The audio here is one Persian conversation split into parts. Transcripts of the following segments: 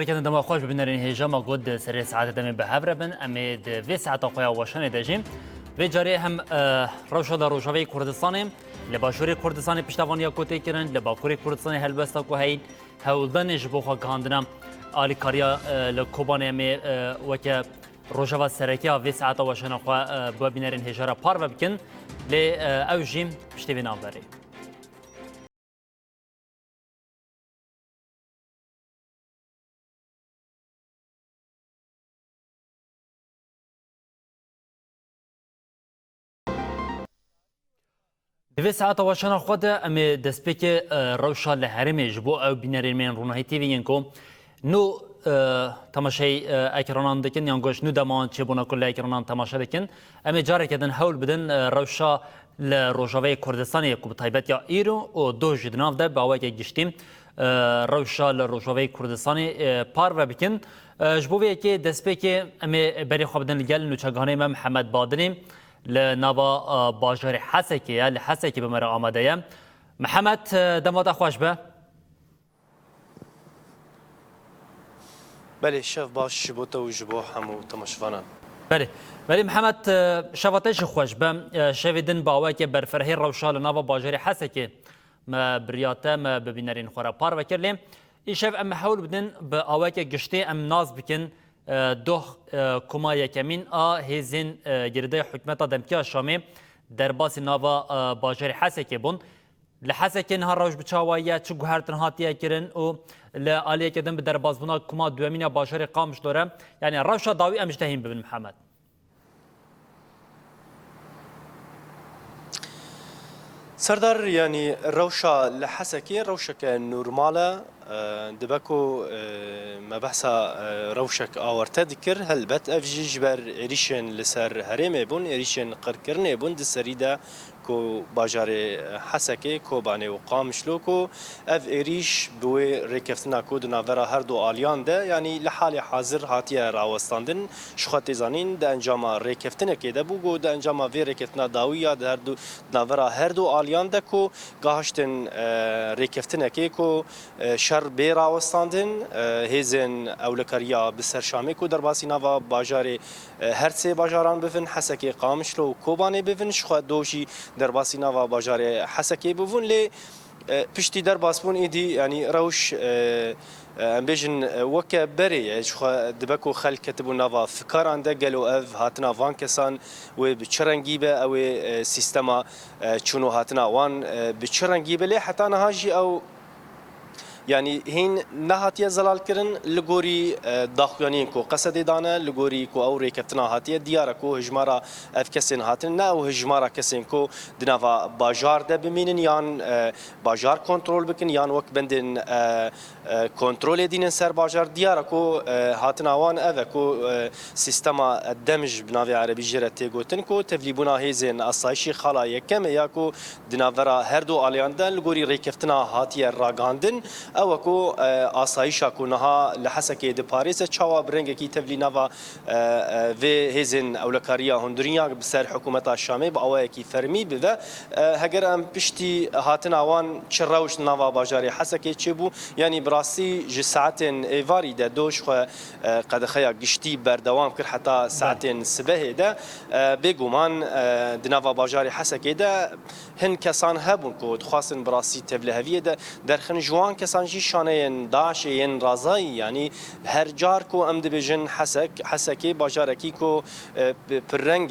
كان دما خوش ببینن هجام گود سر ساعت دم به هفر بن امید و ساعت قیا واشن دجیم و جاری هم روشا در روشاوی کردستان لباشوری کردستان پشتوانی کوتی کردن لباکوری کردستان هلبستا کو هی هولدن جبو خو گاندنا آلی کاریا لکوبان می وک روشاوا سرکیا و ساعت واشن خو ببینن هجارا پار بکن ل اوجیم پشتوی نامبری دوی ساعت واشنا خود ام دسپیک روشا لحرمش بو او بینرین من رونایی تیوین کو نو تماشای اکرانان دکن یا گوش نو دمان چه بنا کل اکرانان تماشا دکن ام جاره کدن حول بدن روشا لروجاوی کردستانی کو تایبت یا ایرو و دو جدناف ده باوی که گشتیم روشا لروجاوی کردستانی پار و بکن جبوی که دسپیک ام بری خواب بدن لگل نوچگانه محمد بادنیم لنوا باجر حسكي لحسكي بمرة آماده محمد دمات خوش به بله شف باش بوتا و جبو همو تماشفانا بله محمد شفتش خوش به شویدن باوی که برفرهی روشال نوا باجر حسكي ما برياته ما ببینرین خورا پار وکرلیم این شف ام حول بدن با آوی که گشته ام ناز بکن دو کما یکمین هزین گرده حکمت دمکیا شامی در باس نوا باجر حسکه بون لحسکه نها روش بچاویه چو گوهر تنهاتیه کرن و لآلیه کدن به در باز بنا کما دوامین باجر قامش دوره یعنی روش داوی امشتهیم ببین محمد سردار يعني روشة لحسكي روشك نورمالة دبكو ما بحثا روشك آورتا ذكر هلبت افجي جبر عريشن لسر هريم بون عريشن قركرن بون دسريدا كو باجار حسكي كو باني وقامشلو كو اف عريش بوي ريكفتنا كو دنافرا هردو آليان ده يعني لحال حاضر هاتيا راوستاندن شخات زانين ده انجاما ريكفتنا كده بوغو ده انجاما في ريكفتنا داوية ده هردو دنافرا هردو آليان ده كو گاهشتن ريكفتنا كي كو شر بي راوستاندن هيزن اولكاريا بسر شامي كو درباسي نافا باجار هرسي باجاران بفن حسكي قامشلو كوباني بفن شخات دوشي درباسي نافا باجار حسكي بفن لي پشتی در باسپون ایدی یعنی روش ام بیشن وکه بری شو دبکو خلق کتبو نوا فکران ده گلو اف هاتنا وان کسان و بچرنگی به او سیستما چونو هاتنا وان بچرنگی به لی حتی نهاجی او يعني هين نهاتيا زلال كرن لغوري داخوانين كو قصد دانا لغوري كو او ريكتنا هاتيا ديارا كو هجمارا اف كسن هاتن نا او هجمارا كسن كو دنافا باجار ده بمينن يان باجار كنترول بكن يان وك بندن كنترول دين سر باجار ديارا كو هاتنا وان اف كو سيستما الدمج بنافي عربي جرتي غوتن كو تفليبونا هيزن اسايشي خلا يكم ياكو دنافرا هردو الياندن لغوري ريكتنا هاتيا راغاندن او کو آسایشا کو نها لحسکه د پاریس چاوا برنگ کی تبلی نوا و هزن اولکاریا هندریا بسر حکومت شامی با اوه کی فرمی به هگر ام پشتی هاتن اوان چروش نوا باجاری حسکه چبو یعنی براسی ج ساعت ایواری د دوش خو قد خیا گشتی بردوام کر حتی ساعت صبح ده بگومان د نوا باجاری حسکه ده هن کسان هبون کو خاصن براسی تبلی هویه ده درخن جوان کسان جی شانه داعشین رازایی یعنی هر جار کو ام دبیجن حسکی باجارکی کو پررنگ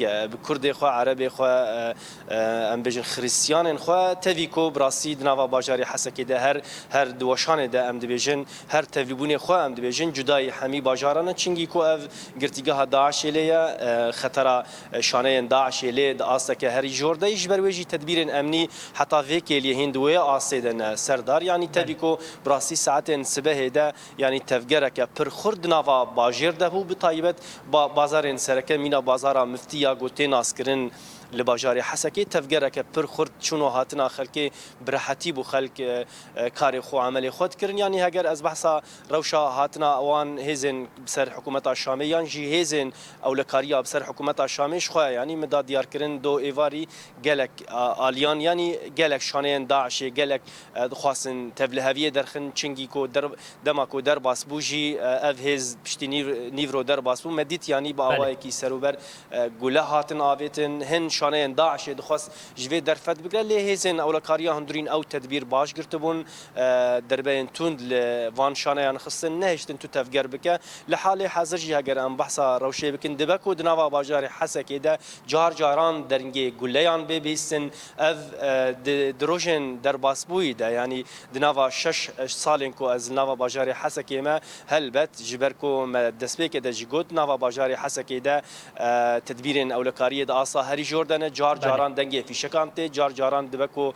کرد خو عربی خو ام بیجن خریستیان خو توی کو براسی دنوا باجاری حسکی ده هر دوشان ده ام دبیجن هر تویبون خو ام دبیجن جدای همی باجارانه چنگی کو اف گرتیگاه داعش لیه خطر شانه داعش لیه د آسکه هر جورده ایش برویجی تدبیر امنی حتی وکیلی هندوی آسیدن سردار یعنی توی کو براسی ساعت صبح ده يعني تفجرك پر خرد نوا باجر ده هو بطيبت بازار سركه مینا بازار مفتیا گوتین اسکرین لباجاری حسکی تفگره که پر خورد چونو هاتنا خلک برحتی بو خلک کاری خو عملی خود کردن یعنی اگر از بحثا روشا هاتنا اوان هزن بسر حکومت الشامی یعنی جی هزن او لکاریا بسر حکومت الشامی شخوا یعنی مداد دیار کردن دو ایواری گلک آلیان یعنی گلک شانه داعش گلک خواستن تبلهویه درخن چنگی کو در دماکو در باس بوجی اف هز پشتی نیورو در باس بو مدیت یعنی با اوای کی سروبر گله هاتن آویتن هن شانه داعش دخواست جوی درفت بگره لی هزن او لکاریا هندرین او تدبیر باش گرتبون دربین توند لوان شانه یان خصن نهشتن تو تفگر بکه لحال حاضر جی اگر ام بحثا روشه بکن دبکو دناوا باجار حسکی ده جار جاران درنگی گلیان ببیستن اف دروژن در باسبوی ده یعنی دناوا 6 سالن کو از ناوا باجار حسکی ما هلبت جبرکو دسبیک ده جگود ناوا باجار حسکی ده تدبیرن اولکاری ده آسا هری جوردن جار جاران دنگی فیشکان ته جار جاران دبکو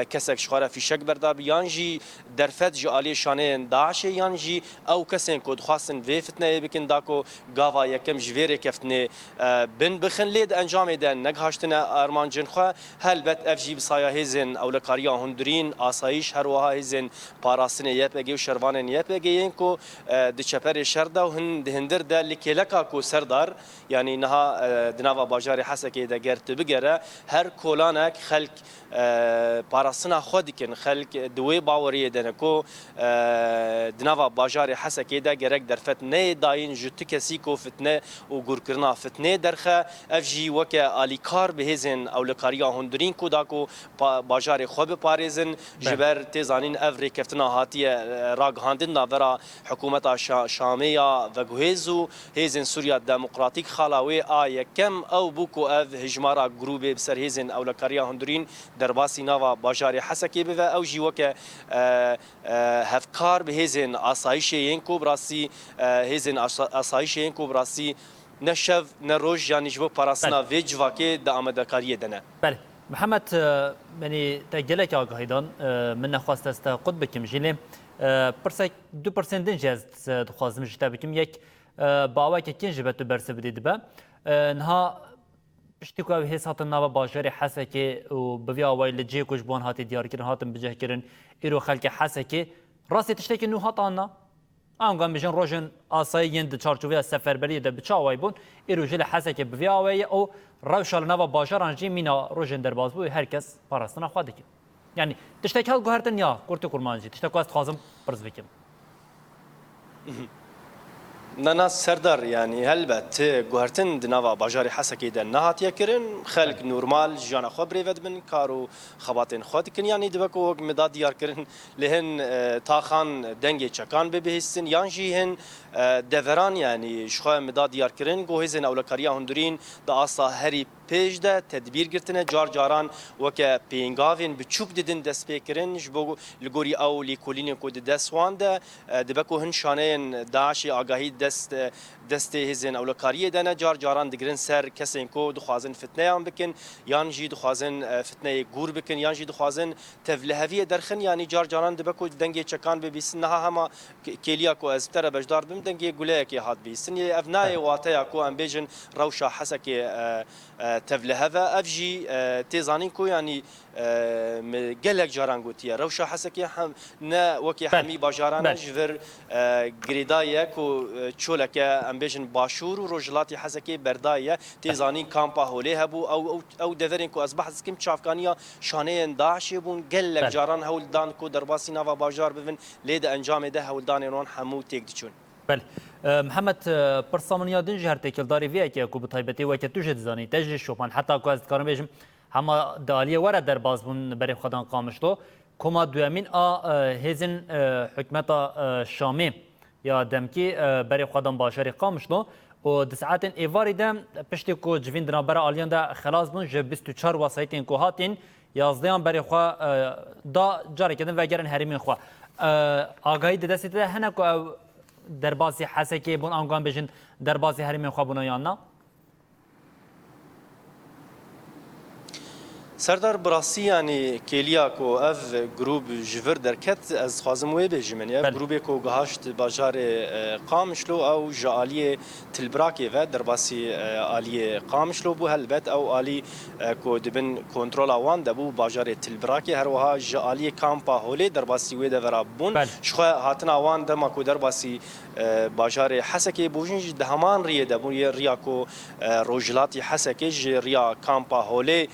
کسک شخاره فیشک بردا بیانجی درفت جالی شانه داعش یانجی او کسین کو خواستن و فتنه بکن داکو گاوا یکم جویره کفتنه بن بخن لید انجام ده نگهاشتنه ارمان جنخوا هلبت افجی بسایا هزن اولکاریا هندرین آسایش هر وها هزن پاراسنه یپگی و شروان یپگی کو د چپر شردا و هندر ده لکلکا کو سردار یعنی نها دناوا باجار حسکی ده گرت بگره هر کولانک خلق پاراسنا خود کن خلق دوی باوری دنکو دناوا باجار حسکی ده گرک در فتنه داین جت کسی کو فتنه و گورکرنا فتنه درخه افجی وک الیکار بهزن اولکاریا هندرین کو داکو باجار خوب پاریزن جبر تزانین افری کفتنا هاتی راگ هاندن ناورا حکومت شامیا و گوهزو هزن سوریا دموکراتیک خلاوی آی کم او بوکو اف هجمارا گروب بسر هزن اولکاریا هندرین درباسی ناوا باجار حسکی به او جی وک هفکار بهزن آسایش ینکو براسی هزن آسایش ینکو براسی نشف نروج یعنی جو پاراسنا ویج واکه د آمدکاری دنه بله محمد منی تجلك آگاهیدان من نخواست است قد بکم جیلی پرسک 2% دنج از دخوازم جتا بکم یک باوی که کنج بتو برسه بدید با نها پشتی که حسات نوا باجر حسکی و بوی آوای لجی کش بون هاتی دیار کردن هاتم بجه کردن ایرو خلق حسکی راستی تشتکی نو هات آنا آنگام بجن روشن آسایی یند چارچوبی سفربری ده بچاوای بون ایرو جل حسکی بوی آوای او روشال نوا باجر آنجی مینا روشن در باز بوی هر کس پاراستنا خواهد که یعنی تشتکی هل گوهرتن یا کرتی کرمانجی تشتکی است خازم پرز بکم نانا سردار يعني هلبت جوهرتن دناوا باجاري حسكي دن نهات يكرن خلق نورمال جانا خبري ود من كارو خباتين خود كن يعني دبكو مداد يار كرن لهن تاخان دنگي چكان ببهستن يانجي هن دوران يعني شخوا مداد يار كرن جوهزن اولكاريا هندرين دا اصا هري پیش ده تدبیر گرتنه جار جاران وکه پینگاوین بچوب دیدن دست پیکرن جبو لگوری او لیکولین کو دست وان ده دبکو هن شانه داعش آگاهی دست هزن اولکاریه دنه جار جاران دگرن سر کسین کو دخوازن فتنه هم بکن یان جی دخوازن فتنه گور بکن یان جی دخوازن تفلهویه درخن یعنی جار جاران دبکو دنگی چکان ببیسن نها هما کلیا کو از تر بجدار بم دنگی گله کی هات بیسن افنای واتیا کو ام بیجن روشا حسکی تفلهوا افجي تيزانين كو يعني قالك جاران قوتيا روشا حسكي نا وكي حمي باجاران جفر غريدايا كو تشولك امبيجن باشور وروجلاتي حسكي بردايا تيزانين كامبا هولي هبو او دفرين كو اصبح سكيم تشافكانيا شانين داعش بون قالك جاران هولدان كو درباسي نافا باجار بفن ليد انجام ده هولدان يرون حمو تيك دچون بله محمد پرسامنیا دن جهر تکل داری ویا که کو بتایبتی و که توجد زانی تجربه شوپان حتی کو از کارم بیشم همه دالیه ورا در بازبون برای خودان قامشتو کما دوامین هزن حکمت شامی یا دمکی برای خودان باشری قامشتو و دساعت ایواری دم پشتی کو جوین دنا برای آلیان دا خلاص بون جه 24 وسایتین کو هاتین 11 برای خوا دا جاری کردن و گرن هریمین خوا آگاهی دستی ده هنه کو دربازی حسکی بون آنگام بجن دربازی هرمی خوابونا یا نه سردار براسی یعنی کلیا کو اف گروپ جور درکت از خازم وی بجمن یا گروپی کو گهاشت بازار قامشلو او جالی تلبراکی و درباسی عالی قامشلو بو هلبت او عالی کو دبن کنترل آوان دبو بازار تلبراکی هر وها جالی کامپا هولی درباسی وی دورابون شخوا هاتن آوان دما کو درباسی بازار حسکی بوجنج دهمان ریه دبو ریا کو روجلاتی حسکی ریا کامپا هولی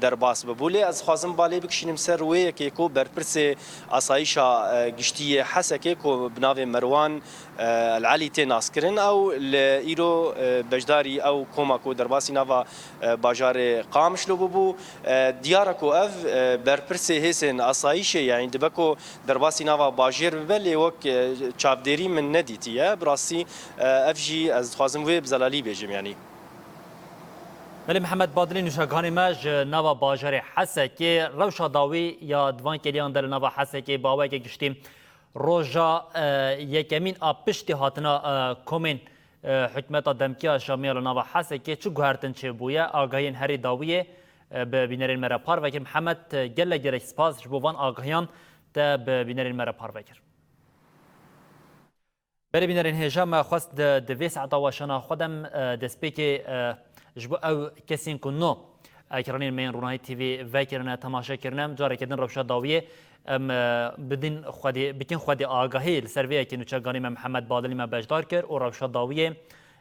درباس ببولی از خازم بالی بکشینم سر وی که کو برپرس آسایشا گشتی حسکی کو بناو مروان العلی تناس کرن او ایرو بجداری او کوما کو درباسی نوا بازار قامشلو ببو دیارا کو اف برپرس هسن آسایش یعنی دبکو درباسی نوا باجر ببلی وک چابدری من ندیتیه براسی اف جی از خازم وی بزلالی بیجم یعنی ولی محمد بادلی نوشاگانی ماج نوا باجر حسکی روشا داوی یا دوان کلیان در نوا حسکی باوی که گشتیم روژا یکمین آپشتی هاتنا کومین حکمت دمکیا شامیل نوا حسکی چو گوهرتن چه بویا آگاهین هری داویه به بینرین مرا پار وکر محمد گله گرک سپاس جبوان آگاهیان تا به بینرین مرا پار وکر بری بینرین هجام خواست دوی ساعت واشنا خودم دسپیک جبو او کسین کنو اکرانین من رونای تیوی وکرنا تماشا کرنم جاره کردن روشا داویه ام بدین خودی بکن خودی آگاهی سرویه که نوچگانی من محمد بادلی من بجدار کرد و روشا داویه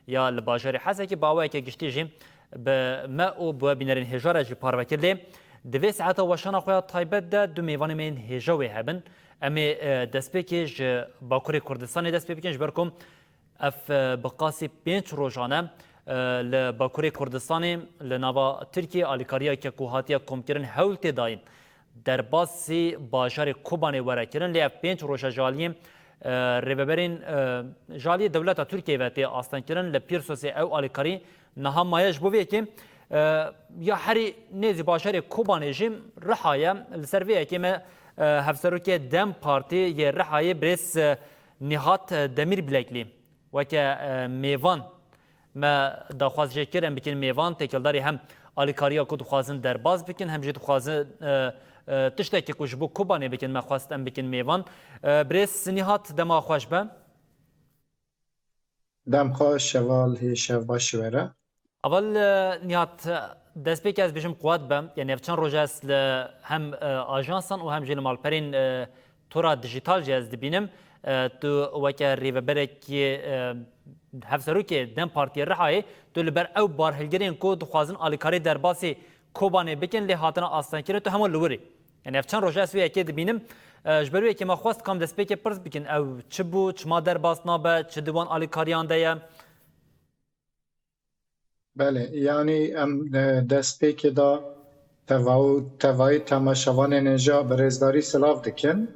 یا لباجر حسه که باوی که گشتی جیم به ما او بو بینرین هجاره جی پار وکرده دوی ساعت واشنا خویا تایبت ده دو میوان من هجاوی هبن امی دسپیکش باکوری کردستان دسپیکش برکم اف بقاسی 5 روزانه لباکوری کردستان لنوا ترکیه آلیکاریا که کوهاتیا کمکرن هولت داین در باسی باشار کوبانی ورکرن لی 5 روزا جالیم رببرین جالی دولت ترکیه و تی آستان کرن لپیرسوسی او آلیکاری نها مایش بویه که یا هری نیزی باشار کوبانی جیم رحایا لسرویه که ما هفسروکی دم پارتی یه رحای برس نهات دمیر بلکلی و که میوان ما دخواست جکرم بکن میوان تکلداری هم آلیکاریا کو دخوازن در باز بکن هم جد خوازن تشته که کجبو کوبانه بکن ما خواستم بکن میوان برس نهات دما خوش به دم خوش شوال هی شو باش وره اول نهات دست بک از بجم قوت بم یعنی چند روز است هم آژانسان و هم جل مالپرین تورا دیجیتال جاز دبینم تو وکر ریوبرکی هفسرو که دم پارتی رهایی تو لبر او بار هلگرین کو دخوازن آلیکاری در باسی کوبانه بکن لی هاتنا آستان کرد تو همون لوری یعنی افچان روزه است وی اکی دبینم جبروی که ما خواست کام دست بک پرس بکن او چه بو چما در باس نابه چه دوان آلیکاریان دیا بله یعنی دست بک دا توای تماشاوان نجا برزداری سلاف دکن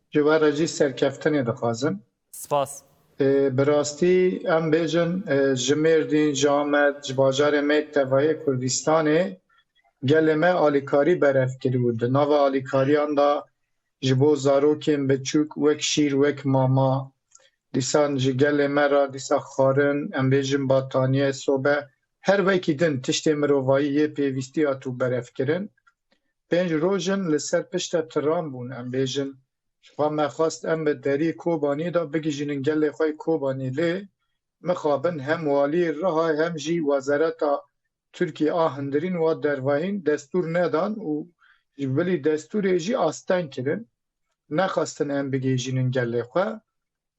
جوار رجی سرکفتنی دخوازن سپاس براستی ام بیجن جمردین جامد جباجار مید توای کردستانه گلمه آلیکاری برف کری بود ناو آلیکاریان دا جبو زاروکین بچوک وک شیر وک ماما دیسان جی گلمه را دیسا خارن ام بیجن باتانیه صوبه هر وکی دن تشت مروایی پیوستی آتو برف کرن 5 روزن لسر پشت ترام بون ام بیجن و ما خواست ام به دری کوبانی دا بگیجین گل خواه کوبانی لی مخابن هم والی رها هم جی وزارت ترکیه آهندرین و درواهین دستور ندان و ولی دستور جی آستان کرن نخواستن ام بگیجین گل خواه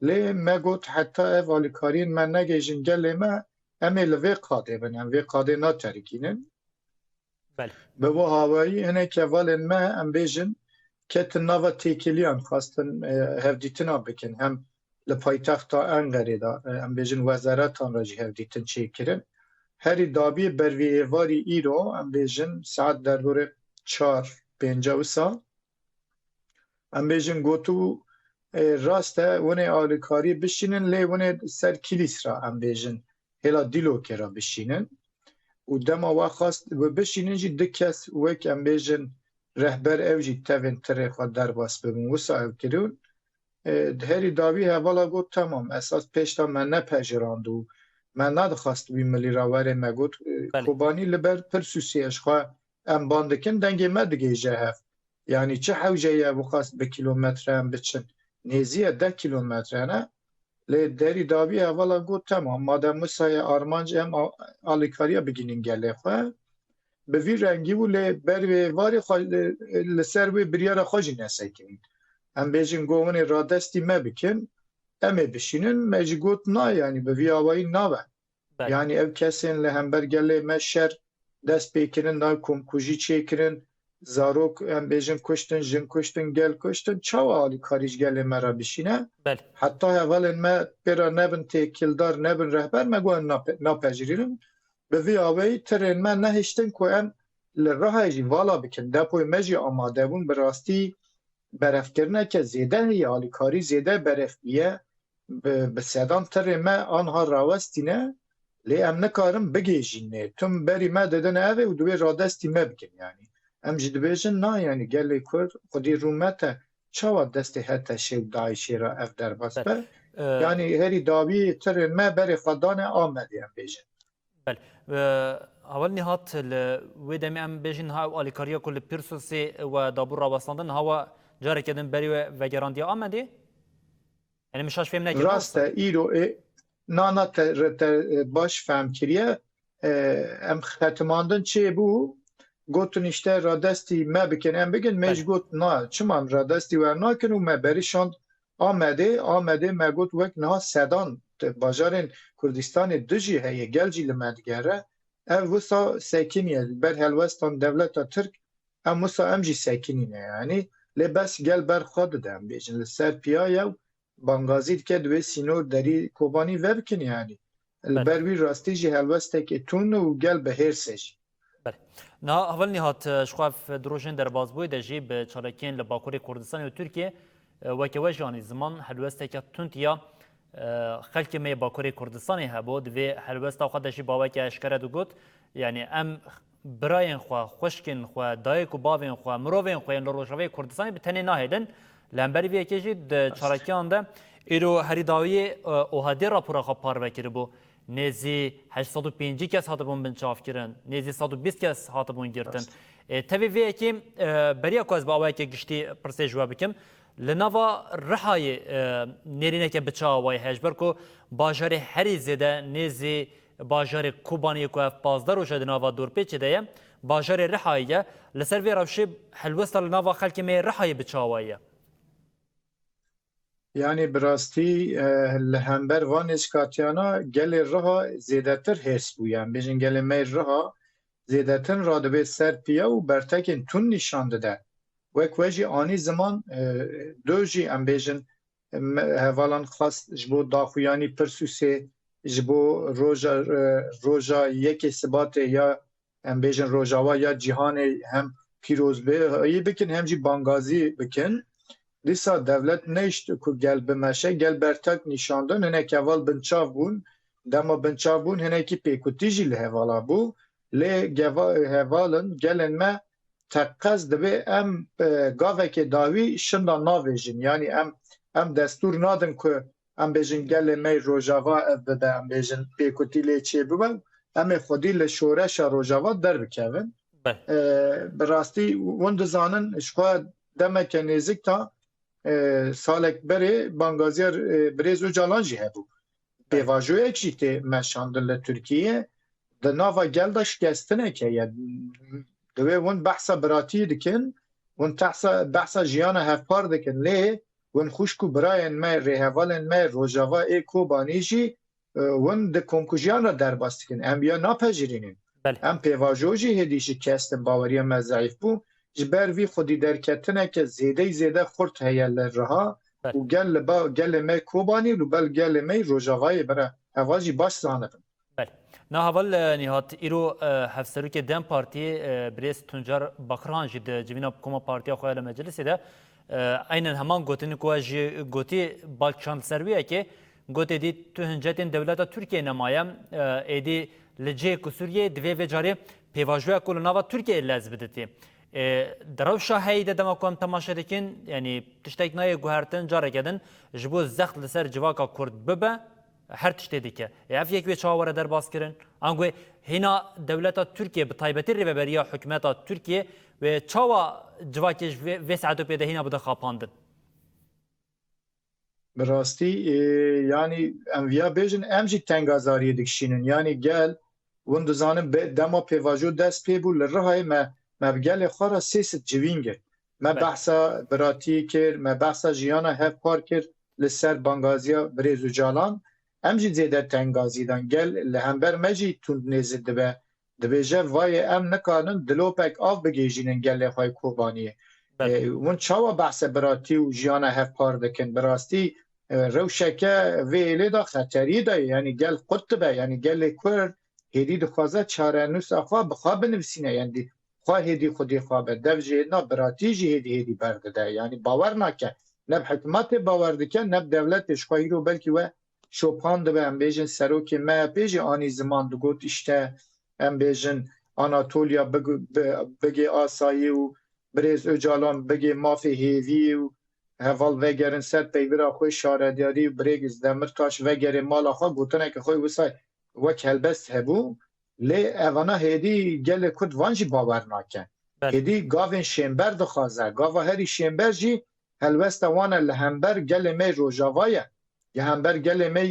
لی ما گوت حتی اوالیکارین من نگیجین گل ما امی لوی قاده بن ام وی قاده نا ترکینن بله به و هوایی اینه که والن ما ام بیجن که نوا تیکلیان خواستن هفدیتنا بکن هم لپایتخت انقره دا ام بیجن وزارتان راجی هفدیتن چه کرن هری دابی بروی ایواری ایرو ام بیجن ساعت در بور 4-5 سا ام بیجن گوتو راسته ونه آلیکاری بشینن لی ونه سر کلیس را ام بیجن هلا دیلو که را بشینن و دما و خواست و بشینن جی دکس وک ام بیجن رهبر اوجی تاون تره خود در باس ببین و صاحب کرون هری داوی حوالا گفت تمام اساس پیشتا من نپجراند و من ندخواست بی ملی راوره مگوت کوبانی لبر پرسوسی اشخوا ام باندکن دنگی ما دیگه جهف یعنی چه حوجه یا وقاس به کیلومتر هم بچن نزیه 10 کیلومتر نه لی دری داوی اولا گفت تمام مادم مسای آرمانج ام آلیکاریا بگینین گله خواه به وی رنگی و لی بروی واری لسر وی بریار خوشی نسکنین ام بیجن گوهن را دستی ما بکن امه بشینن مجی گوت نا یعنی به وی آوایی ناوه yani ev kesin li hembergelê me şer dest pêkirin na komkujî çêkirin zarok em bêjin kuştin jin kuştin gel kuştin çawa alîkarî ji gelê me re bişîne heta hevalên me pêra nebin têkildar nebin rehber me guhen napejirînin bi vî awayî tirên me nehiştin ku em li Rihayê jî vala bikin depoyê me jî amade bûn bi rastî berefkirineke zêde heye alîkarî zêde berefbîye bi sedan tirê me anha rawestîne لی ام نکارم بگیجینه تم بری ما دادن اوه و دوی رادستی ما بکن یعنی ام جدبیجن نه یعنی گلی کرد خودی رومته چوا دستی حتی شیو دایشی را اف در بس به یعنی هری داوی ترین ما بری خدانه آمدی ام بیجن بله اول نهات و دمی ام بیجن ها آلیکاریا کل پیرسوسی و دابور راوستاندن هوا جاره کدن بری و گراندی آمدی یعنی مشاش فهم نکرد راسته ایرو نانا باش فهم کریه ام ختماندن چه بو گوتن اشته را دستی ما بکن ام بگن میش گوت نه چما را دستی و ناکن و ما بریشاند آمده ما گوت وک نه سدان باجارن کردستان دجی هیه گلجی لمدگره ام وسا ساکنیه بر هلوستان دولت ترک ام وسا ام جی ساکنینه یعنی لبس گل بر خود دم بیجن لسر پیایه بانگازید که دوی سینور داری کوبانی وبکن یعنی البروی راستی جی هلوسته که تون و گل به هر سجی نه اول نهات شخاف دروژن در بازبوی دجی به چالکین لباکوری کردستان و ترکیه وکه وجانی زمان هلوسته که تونتیا خلک می باکوری کردستانی هبود و هلوسته خودشی باوی که اشکره دو گوت یعنی ام براین خوا خوشکن خوا دایک و باوین خوا مروین خوا لروجاوی کردستانی به تنی ناهیدن لامبری وی کیجی چارکیان ده ایرو هریداوی اوهادی راپورا خو پار وکری بو نزی 805 کس هاتبون بنچاف کرن نزی 120 کس هاتبون گرتن تبی وی کی بریا کوز باوی که گشتی پرسه جواب بکم لنوا رهای نرینه که بچاوی هجبر کو باجار هری زده نزی باجار کوبانی کو اف 15 روز نوا دور پیچ ده باجار رهایی لسر وی روشی حلوست لنوا خلک می رهای بچاوی یعنی براستی لهمبر وان اشکاتیانا گل رها زیدتر حس بویم بیشن گل می رها زیدتر رادبه سر پیا و برتکن تون نشان داده وک وجی آنی زمان دوجی ام بیشن هوالان خاص جبو داخویانی پرسوسه جبو روژا یکی ثبات یا ام بیشن روژاوا یا جهان هم پیروز به ای بکن هم جی بانگازی بکن لیسا devlet نشت که گل بمشه گل برتک نشاندن هنه که اول بنچاو بون دما بنچاو بون هنه که پیکوتی جی لحوالا بو لی حوالن گلن ما تقص دبی ام گاوه که داوی شندا ناویجن یعنی ام دستور نادن که ام بیجن گل می روژاوا بده ام بیجن پیکوتی لی چه ببن ام خودی لشورش روژاوا در بکوین براستی وند زانن اشخواه دمه که نزک تا سالک بری بانگازیار بریزو جالانجی هبو پیواجو اکشیتی مشاندن لترکیه ده ناوا گلده شکستنه که دوی ون بحثا براتی دکن ون بحثا جیانا هفپار دکن لی ون خوشکو براین ما ریحوالن ما روژاوا ای کوبانیجی ون ده کنکوژیان را در باست کن ام بیا ناپجیرینین ام پیواجو جی هدیشی کستن باوری ما ضعیف بو جبر وی خودی درکتنه که زیده خورد هیل رها و گل می کوبانی و بل گل می روژاوای برای هواجی باش زانبن بله نه اول نهات ایرو هفسرو که دم پارتی بریس تنجار بکران جد جوینا کما پارتی خواه مجلسی ده اینن همان گوتن که گوتی بالکشان سرویه که گوتی دی تو هنجتین دولت ترکیه نمایم ایدی لجه کسوریه دوی و جاری پیواجوه کل نوا ترکیه لازم بدتی دروشا هیده دما کوم تماشا دکن یعنی تشتک نای گوهرتن جاره کدن جبو زخت لسر جواکا کرد ببه هر تشتی دیگه اف یک وی چاوره در باز کردن آنگوی هنا دولت ترکیه به تایبەتی ریبریا حکومت ترکیه و چاوا جواکش و ساعت پیدا هنا بده خاپاندن براستی yani em via bêjin em jî tengazariyê dikişînin yani gel hûn dizanin dema pêvajo dest pê bû li Rihayê me bi gelê xwe re sêsit civîn kir me behsa biratiyê kir me behsa jiyana hevpar kir li ser bangaziya Birêz û Calan em jî zêde tengazî dan gel li hember me jî tund nêzî dibe dibêje vayê em nikarin dilopek av bigêjînin gelê xwe Kobaniyê hûn çawa behsa biratî û jiyana hevpar dikin bi rastî rewşeke vê êlê da xeterî de yani gel qut dibe yani gelê Kurd hêdî dixwaze çarenûsa xwe bi xwe binivîsîne yani xwe hêdî xwedî xwe be dev jî hêdina biratî jî hêdî berdide yani bawer nake ne bi hikûmetê bawer dike ne bi devletê ji xwe îro belkî we şopan dibe em bêjin serokê MHP jî anî ziman digot işte em bêjin Anatolya bigê asayî û Birêz Öcalan bigê mafê hêvî û heval vegerin ser peyvira xwe şaredarî û Birêz Demirtaş vegerê mala xwe gotineke xwe wisa wek helbest hebû lê evana hêdî gelê Kurd van jî bawer nake hêdî gavên şêmber dixwaze gava herî şêmber jî helbesta wan e li hember gelê me Rojava ye ya hember gelê me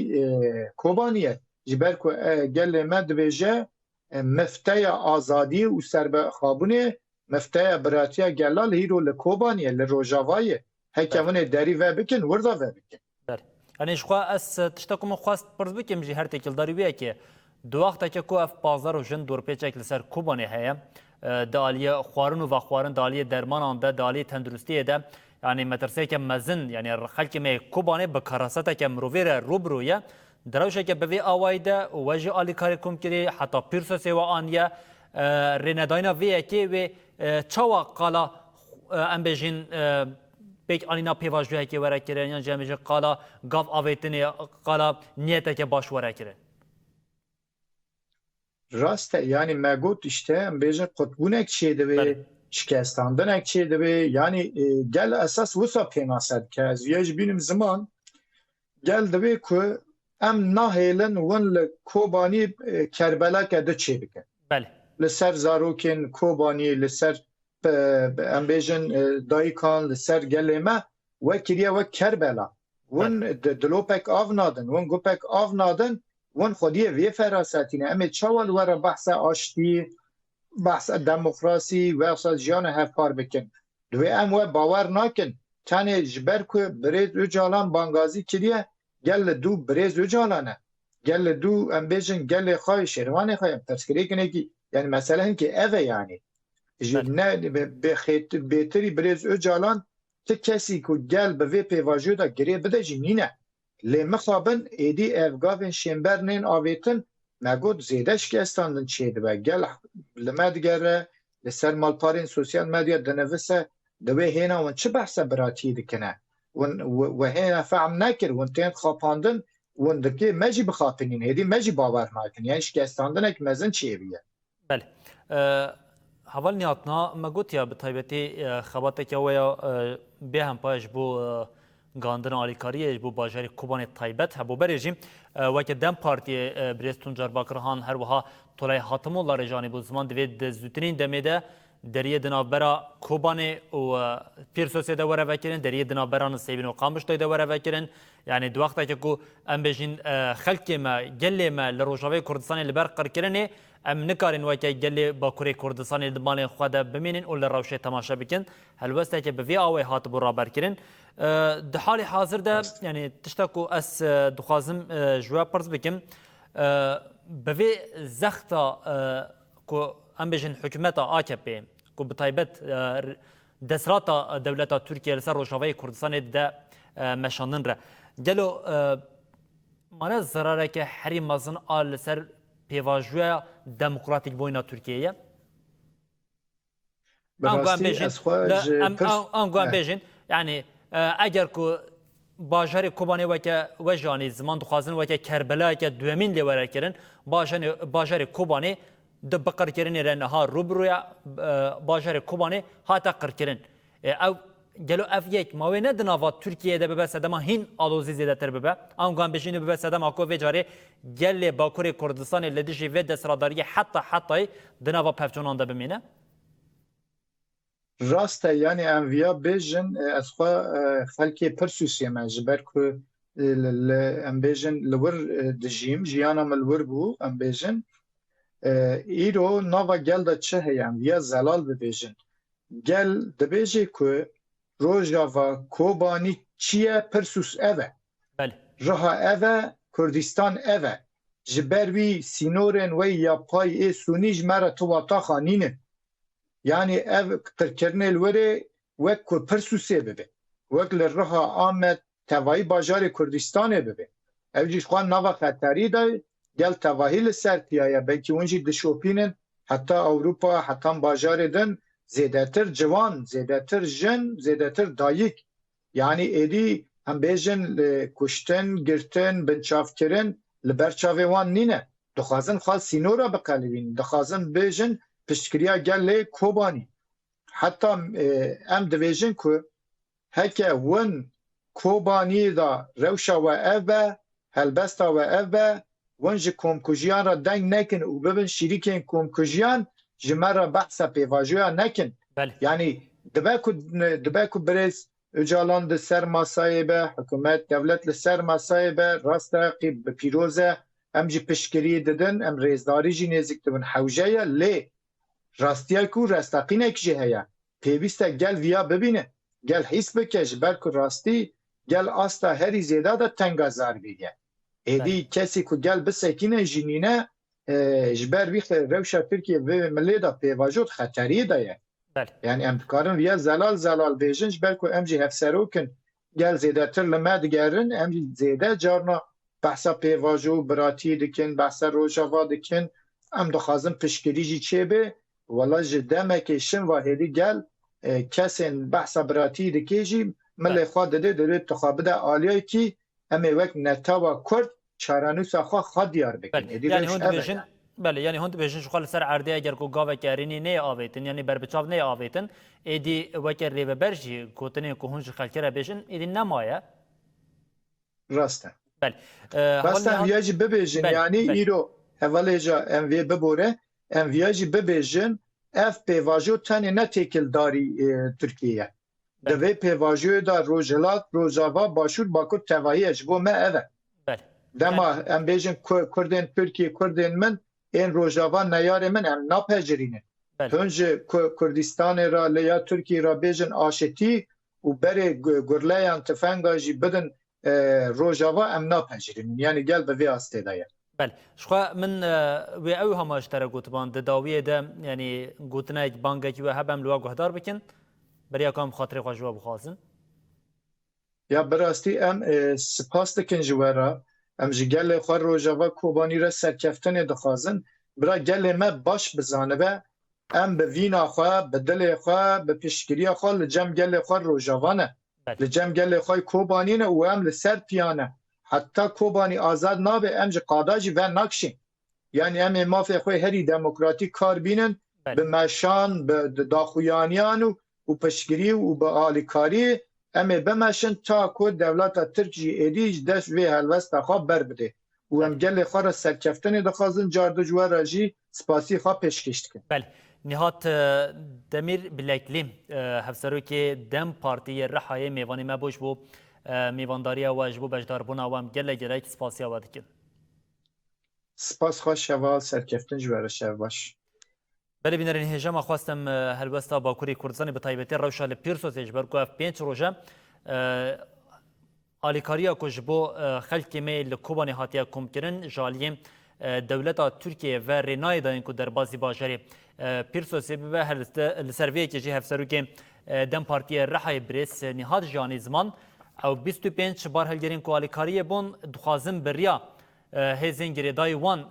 Kobanî ye ji ber ku gelê me dibêje mefteya azadî û serbexabûnê mefteya biratiya gelal hîro li Kobanî ye li Rojava ye heke hûnê derî ve bikin wirda ve bikin yani şwa ez tiştekû min xwast pirz bikim jî her tekildarî wê ki du wextekê ku ev pazar û jin dorpêçek li ser Kobanê heye di aliyê xwarin û vexwarin di aliyê dermanan de di aliyê tenduristiyê de yani metirsekê mezin yani xelkê me Kobanê bi karaseteke mirovê re rûbirû ye di rewşeke bi vê awayî de we jî alîkarê kom kirî heta pîrsosê we aniye rênedayîna vê yekê wê çawa qala em bêjin pek anîna pêvajoyekê were kirin yan em bêjin qala gav avêtinê qala niyeteke baş were kirin rast e yani me got işte em bêjin qutbûnek çê dibe şikestandinek çê dibe yani gel esas wisa pênase dike ez vê jî bînim ziman gel dibe ku em nahêlin wan li Kobanî Kerbelake di çê bikin li ser zarokên Kobanî li ser em bêjin dayîkan li ser gelê me we kiriye wek Kerbela wan dilopek av nadin wan gopek av nadin wan xwediyê vê ferasetîne em ê çawa li were behsa aştî behsa demokrasî behsa jiyana hevpar bikin divê em we bawer nakin tenê ji ber ku Birêz Öcalan bangazî kiriye gel li dû Birêz Öcalan e gel li dû em bêjin gelê xwe şêrvanê xwe em terskirêkinekî yani mesele hinkî ev e yani ji ne bêtirî Birêz Öcalan ti kesî ku gel bi vê pêvajoya da girê bide jî nîne lê mixabin êdî ev gavên şêmber nên avêtin me got zêde şikestandin çê dibe gel li me digere li ser malparên sosyal medya dinivise di wê hêna wan çi behsa biratiyê dikine we hêna fehm nekir wan tên xapandin wan dikê me jî bixapînîn hêdî me jî bawer nakin yani şikestandinek mezin çêbiye heval niyatna me gotiya bi taybetî xebateke we ya bê hempa ji bo gandina alîkariyê ji bo bajarê Kobanê taybet hebûberê jî weke Dem Partiyê Birêz Tuncer Bakirhan her wiha tolay hatimola rêjanî bû ziman divê di zûtinîn demê de deriyê di navbera Kobanê û Pîrsosê de were vekirin deriyê di navberan Sêvîn û Qamişloyê de were vekirin yani di wextekê ku em bêjin xelkê me gelê me li Rojavayê Kurdistanê li ber qirkirinê em nikarin weke gelê Bakurê Kurdistanê di malên xwe de bimînin û li rewşê temaşe bikin helwesteke bi vê awê hatibû raberkirin di halê hazir de yani tişta ku ez dixwazim ji we pirz bikim bi vê zexta ku em bêjin hikûmeta AKP ku bi taybet desrata dewleta Tirkiye li ser Rojavayê Kurdistanê de meşandin re gelo mane zarareke herî mezin a li ser pêvajoya demokratîk bûyîna Tirkiyeyê angu em bêjin yani eger ku bajarê Kobanê weke we jî anî ziman dixwazin weke Kerbelayeke duhemîn lê were kirin bajarê Kobanê di bi qirkirinê re niha rûbirûya bajarê Kobanê hata qirkirin ew گلو اف یک ماوی نه دناوا ترکیه ده به سدما هین آلوزی زیاده تر ببه ام گام بشینو به سدما کو وجاره گل باکور کردستان لدیجی و دسراداری حتی دناوا پفچونان ده بمینه راسته یعنی انویا بیژن از خوا خلکی پرسوسیه من جبر که ام بیژن لور دجیم جیانا ملور بو ام بیژن ایرو نوا گل دا چه هیم یا زلال ببیژن گل دبیجه که روژاوا کوبانی چیه پرسوس اوه بله رها اوه کردستان اوه جبروی سینورن و یا پای ای سونیج مرا تو واتا خانینه یعنی او ترکرنه الوره وک که پرسوسه ببه وک لرها آمد توایی باجار کردستان ببه او جیش خوان نوا خطری دای گل تواهی لسر پیایه بلکه اونجی دشوپینن حتی اوروپا حتی باجار دن زیدتر جوان زیدتر جن زیدتر دایک یعنی ایدی هم بیجن کشتن گرتن بنچاف کرن لبرچاوه وان نینه دخوازن خواه سینورا بقلبین دخوازن بیجن پشتکریا گل کوبانی حتی ام دویجن که هکه ون کوبانی دا روشا و اوه هلبستا و اوه ونج کومکوژیان را دنگ نکن و ببین شریکین کومکوژیان جمرا بحثا پیواجویا نکن بله یعنی دبکو برز اجالان ده سر ماسای به حکومت دولت لسر ماسای به راستا قیب پیروزه ام جی پشکری ددن ام ریزداری جی نزیک دبن حوجه لی راستیا کو راستاقینه کجی هیا پیوسته گل ویا ببینه گل حس بکش برکو راستی گل آستا هری زیده دا تنگازار بیگه ایدی کسی که گل بسکینه جنینه جبر ویخ روشا ترکیه و ملی دا پیواجود خطری دایه یعنی ام بکارن ویا زلال بیجن جبر که ام جی هفسرو کن گل زیده تر لما دگرن ام جی زیده جارنا بحثا پیواجو براتی دکن بحثا روشاوا دکن ام دخوازم پشکری جی چه به والا جدامه که شن واحدی گل کسین بحثا براتی دکی جی ملی خواه داده تخابده آلیایی که امی وقت نتاوا کرد چارانوس آخوا خواه دیار بکن یعنی هند بیشن بله یعنی هند بیشن شخال سر عرده اگر کو گاوه کرینی نه آویتن یعنی بربچاو نه آویتن ایدی وکر ریو برجی کوتنی که هنج خلکره بیشن ایدی نمایه راسته بله بس ام ویاجی ببیجن یعنی ایرو اولی جا ام وی ببوره ام ویاجی ببیجن اف پیواجو تانی نتیکل داری ترکیه دوی پیواجو دا روجلات روزاوا باشور باکو توایی اجبو ما اوه دما ام بیجن کردین ترکیه کردین من این روجاوا نیار من ام ناپجرینه تونج کردستان را لیا ترکیه را بیجن آشتی و بره گرلیان تفنگاجی بدن روجاوا ام ناپجرینه یعنی گل به وی آسته دایر بله شخوا من و او هم اشترا گوتبان داویه ده یعنی گوتنه یک بانگه که و هبم لوا گهدار بکن برای کام خاطر خواجوا بخوازن یا براستی ام سپاس دکن جوارا ام جی گل خواه روژاوا کوبانی را سرکفتن دخوازن برای گل ما باش بزانه به ام به وینا خواه به دل خواه به پیشگیری خواه لجم گل خواه روژاوانه لجم گل خواه کوبانی نه و ام لسر پیانه حتی کوبانی آزاد نابه ام جی قاداجی و نکشین یعنی ام مافی خواه هری دموکراتی کار بینن به مشان به داخویانیانو و پشگیری و به آلیکاری امی بمشن تا که دولت ترکی ایدیج دست وی هلوست خواه بر بده و ام گل خواه را سرکفتن دخوازن جارد جوار راجی سپاسی خواه پیشکشت کن بله نهات دمیر بلکلیم هفسرو که دم پارتی رحای میوانی ما بوش بو میوانداری و اجبو بجدار بونا و ام گل گرک سپاسی آواد کن سپاس خواه شوا سرکفتن جوار شوا باش بله بینرین هجام خواستم هلوستا باکوری کردستان به تایبەتی روشا لپیرسوس اجبر کو اف 5 روزه آلیکاریا کش بو خلک می لکوبانی هاتیا کم کرن جالیم دولت ترکیه و رنای داین کو در بازی باجری پیرسوس به هر سروی که جه هفسرو که دم پارتی رحای بریس نهاد جانی زمان او 25 بار هلگرین کو آلیکاری بون دخوازم بریا هزین گریدای وان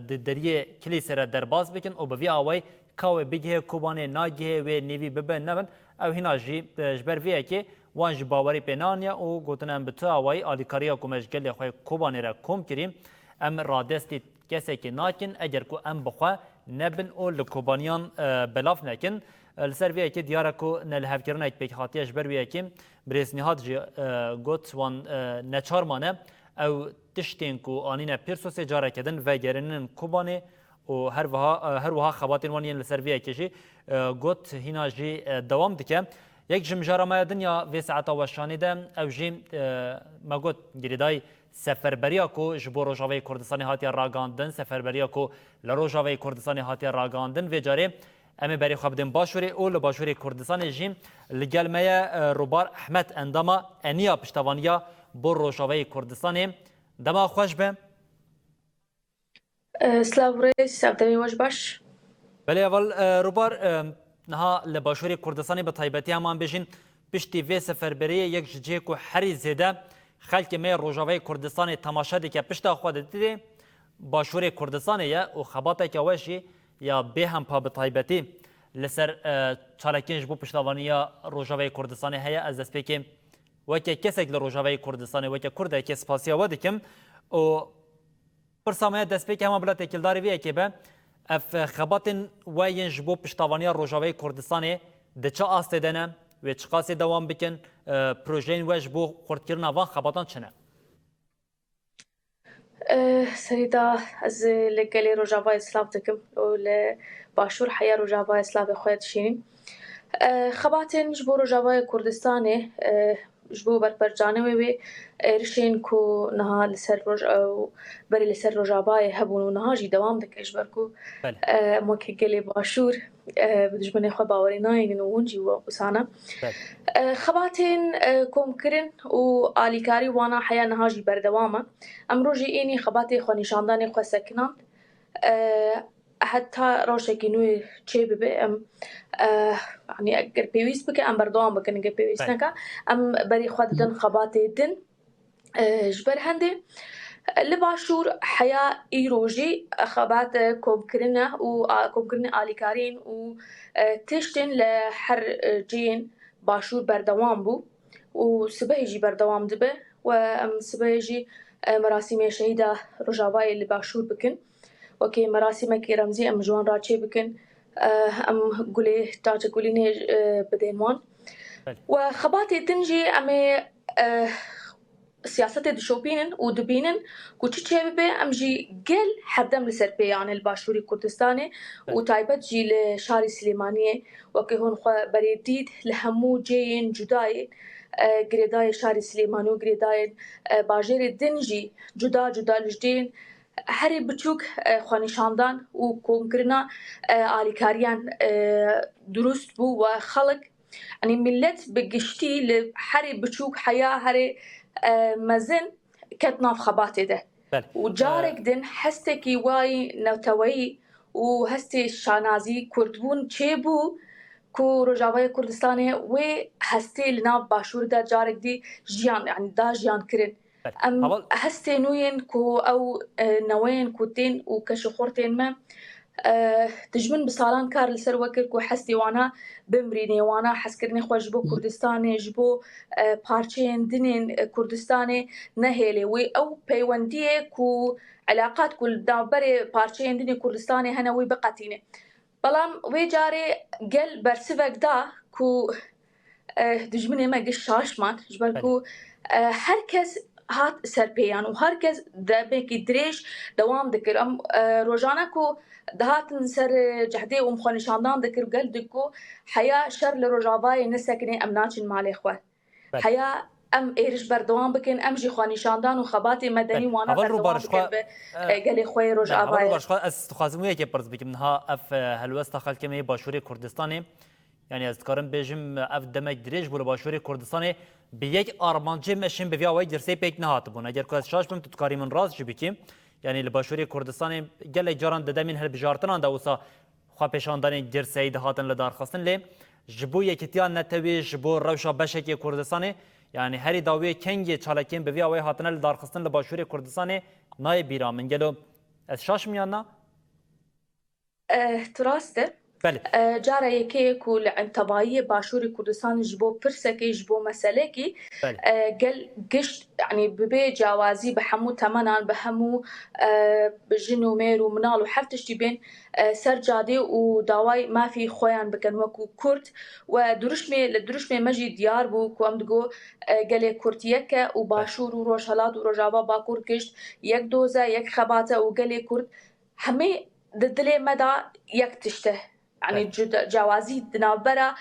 دریه کلیسه را در باز بکن او بوی آوای کاو بگه کوبانه ناگه و نیوی ببن نبن او هینا جی جبر ویه که وان جی باوری پینانیا او گوتن ام بتا آوای آلیکاریا کمش گلی خواه کوبانه را کم کریم ام رادستی کسی که ناکن اگر کو ام بخواه نبن او لکوبانیان بلاف نکن لسر وی که دیاره کو نل هفکرنا یک پیک خاطیش بر وی که برسنیهات جی گوت وان نچارمانه او تشتین کو آنینه پیرسوس جاره کدن و گرنن کوبانه و هر وها خباتین وانین لسر وی کشی گوت هینا جی دوام دکه یک جمجاره ما دنیا و ساعت و شانیده او جیم ما گوت گریدای سفربریا کو جبو روجاوی کردستان هاتیا راگاندن سفربریا کو لروجاوی کردستان هاتیا راگاندن و جاره امی بری خبدن باشوری او لباشوری کردستان جیم لگلمه روبار احمد انداما انیا پشتوانیا بو روجاوی کردستان دما خوش به سلاوری سبتمی وش باش بله اول روبار نها لباشوری کردستان به طیبتی همان بجین پشتی وی سفربری یک ججه کو حری زیده خلک می روجاوی کردستان تماشا دی که پشت خود دیده باشوری کردستان یا و خباته که وشی یا به هم پا به طیبتی لسر چالکینج بو پشتوانیا روجاوی کردستان هیا از دست پیکیم وکی کسک لروجاوی کردستان وکی کرده که سپاسیا ودکم و پرسامه دست پیک همه بلا تکیلداری ویه که به اف خباتن وینج بو پشتوانیا روجاوی کردستان ده چه آسته دنه و چقاسی دوام بکن پروژین وش بو خردکرن وان خباتان چنه؟ سریدا از لگلی روجاوای اسلاف دکم و باشور حیا روجاوای اسلاف خواهد شینیم خباتن جبو روجاوای کردستان جبو برجانه وی رشین کو نها لسر روج او بری لسر روجاوای هبون و نها جی دوام دکش برکو موکی گلی باشور بدجمنه خو باوری ناین و اونجی و بسانه خباتن کوم کرن و آلیکاری وانا حیا نها جی بردوامه امروجی اینی خباتی خو نشاندان خو سکنان حتی روشکی نوی چه ببه ام يعني اگر پیوست بکه ام بردوام بکن اگر پیوست نکه ام بری خود دن خباتی دن جبر هنده لباشور حیا ایروجی خبات کوم کرنه و کوم کرنه آلیکارین و تشتن لحر جین باشور بردوام بو و سبهجی بردوام دبه و ام سبهجی مراسم شهیده رجاوای لباشور بکن وكي مراسمك رمزي ام جوان راتشي بكن ام قولي تاج قوليني بدينوان وخباتي تنجي امي سياسة دشوبينن ودبينن كوتشي تشيبي ام جي قل حدم لسربي يعني الباشوري كردستاني وتايبت جي لشاري سليمانية وكي هون بريديد لهمو جايين جداي قريداي شاري سليماني وقريداي باجيري دنجي جدا لجدين هری بچوک خوانشاندان و کومکرنا آلیکاریان درست بو و خلق يعني ملت بقشتي لحري بچوك حياة هري مزن كتناف خباتي ده وجارك دن هستكي واي نوتوي وهستي شانازي كردبون چيبو كو رجاوي كردستاني و هستي لناف باشور ده جارك دي جيان يعني دا جيان كرن ام هستي نوين كو او نوين كوتين وكشخورتين ما تجمن بصالان كار لسر وكر كو حستي وانا بمريني وانا حسكرني خوش بو كردستاني جبو بارچين دنين كردستاني نهيلي وي او بيونديه كو علاقات كل دابري بارچين دني كردستاني هنا وي بقتيني بلام وي جاري قل برسفك دا كو دجمني ما قش شاشمان جبركو هركز هات سرپیان و هر کس دبی کی دریش دوام دکر ام روزانه کو دهات سر جهده و مخانشاندان دکر قل دکو حیا شر لروجاوای نسکنه ام ناچن مالی خو حیا ام ایرش بردوام بکن ام جی خانشاندان و خبات مدنی وانا بردوام بکن قلی خوی روجاوای اول باشخوا استخازمویه که پرز بکم نها اف هلوست خلکمی باشوری کردستانی يعني أذكرن بيجم أف دمج دريج بول باشوري كردستان بيج أرمانجي مشين بفيا وايد جرسي بيك نهات بون أجر كاس شاش بم تتكاري من راس جبيكيم يعني الباشوري كردستان جل جاران ددمين هالبجارتنا داوسا خوا بيشاندان جرسي دهاتن لدار خاصن لي جبو يكتيان نتوي جبو روشا بشكي كردستان يعني هري داوي كنجي چالكين بفيا واي هاتن لدار خاصن لباشوري كردستان ناي بيرا من جلو از شاش ميانا تراسته بله جارة يكيك ولعن طباية باشوري كردستان جبو برسكي جبو مسالكي بله قل قشت يعني ببي جوازي بحمو تمنان بحمو بجنو ميرو منالو حرتشتي بين سرجادي وداواي ما في خويان بكن وكو كرد لدرشمي مجي ديار بو كو امدقو قلي كرديكا وباشور وروشالات وروجابا باكور قشت يك دوزا يك خباته وقلي كرد همي دلي مدى يك تشته يعني جوازي دنابرة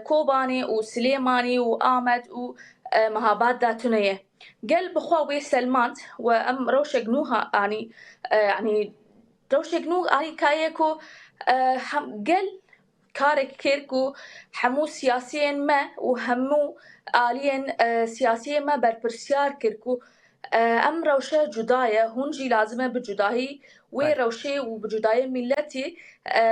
كوباني وسليماني وآمد ومهابات داتونية قال بخواوي سلمانت وأم روشقنوها يعني روشقنو يعني كايكو قال كارك كيركو حمو سياسيين ما وهمو آليين سياسيين ما بربرسيار كيركو أم روشة جداية هونجي لازمة بجداهي وروشة وبجداية ملتي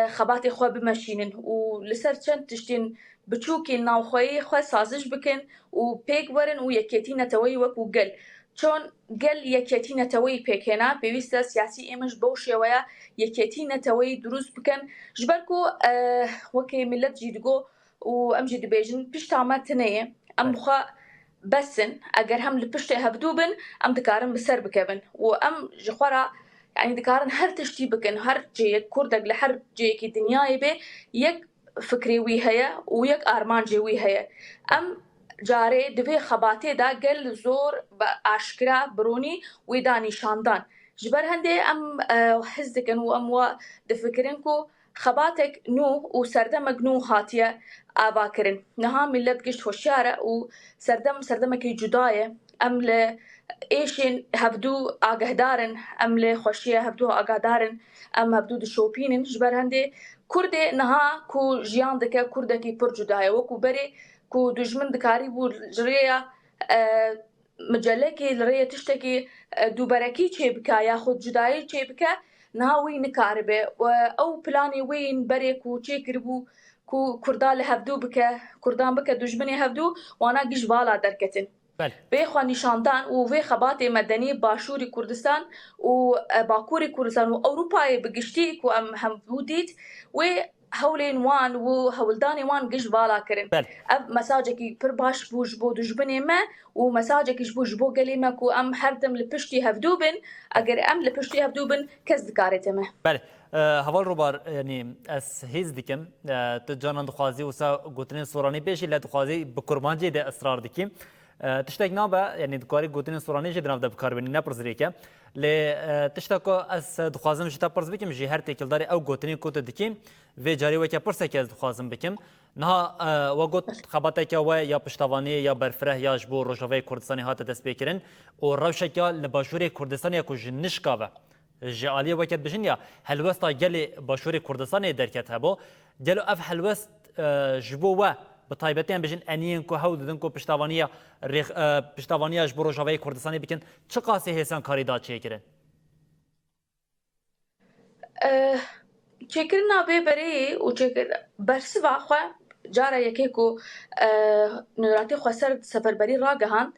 خباتي خوا بمشينن ولسر چند تشتين بچوكي ناو خوي سازش بكن وبيك ورن ويكيتي نتوي وكو قل چون قل يكيتي نتوي بيكينا بيويستا سياسي إمش بوشي ويا يكيتي نتوي دروس بكن جبالكو وكي ملت جيدقو وأمجي دبيجن بيشتاما تنية أم بخوا بسن اگر هم لپشت هفدوبن ام دکارن بسر بکبن و ام جخورا يعني دكارن هر تشتي بكن هر جي كردك لهر جي كي دنياي بي يك فكري وي هيا ويك ارمان جي وي هيا ام جاري دبي خباتي دا قل زور باشكرا بروني ويداني شاندان جبر هندي ام حزدكن و ام دفكرنكو خباتك نو وسردمك نو هاتيه آباكرن نها ملت قشت هوشيارة وسردمكي جداية أم ل إيشين هبدو آگهدارن أم ل خوشية هبدو آگهدارن أم هبدو دشوبينن جبر هندي كردي نها كو جيان دكا كردكي پر جداية وكو بري كو دجمن دكاري بو جريا مجلكي لريا تشتكي دوبركي چه بكا ياخد جداية چه بكا نها وين نكاربه أو بلاني وين بري كو چه كربو كو كردال هفدو بك كردان بك دجمني هفدو وانا قش بالا دركتن بيخوا نشاندان وفي خباتي مدني باشوري كردستان وباكوري كردستان وأوروباي بقشتيك وأم هموديت وهولين وان وهولداني وان قش بالا كرن أب مساجكي پر باش بوج بو دجبني ما ومساجكي جبوج بو قليما كو أم حردم لپشتي هفدوبن أجر أم لپشتي هفدوبن كز دكارتمه هەواڵ ڕۆبار ینی ئەس هیچ دیکەم تجانان دخوازی وسا گوتنین سۆرانی پێشی لە دخوازی بە کورمانجی دە ئەسرار دکیم تشتێک نابە ینی دکاری گوتنین سۆرانیژی دناودا بکاربێنی نەپرزریکە لێ تشتێکۆ ئەس دخوازم ژی تا پرز بکەم ژی هەر تێکیلداری ئەو گوتنی کوتە دکیم vê carî weke pirseke ez dixwazim bikim niha we got xebateke we ya piştavaniyê ya berfireh ya ji bo Rojavayê Kurdistanê hate destpêkirin û rewşeka li Başûrê Kurdistanê ku ji nişka ve ji aliyê weket bijin ya helwesta gelê Başûrê Kurdistanê derket hebo gelo ev helwest ji bo we bi taybetiyan bijin eniyên ku hew didin ku piştavaniya ji bo Rojavayê Kurdistanê bikin çi qasî hêsan karî da çêkirin چکرنا به بری و چکر برسوا خو جارا یکیکو نوراتی خسر سفربری راگهان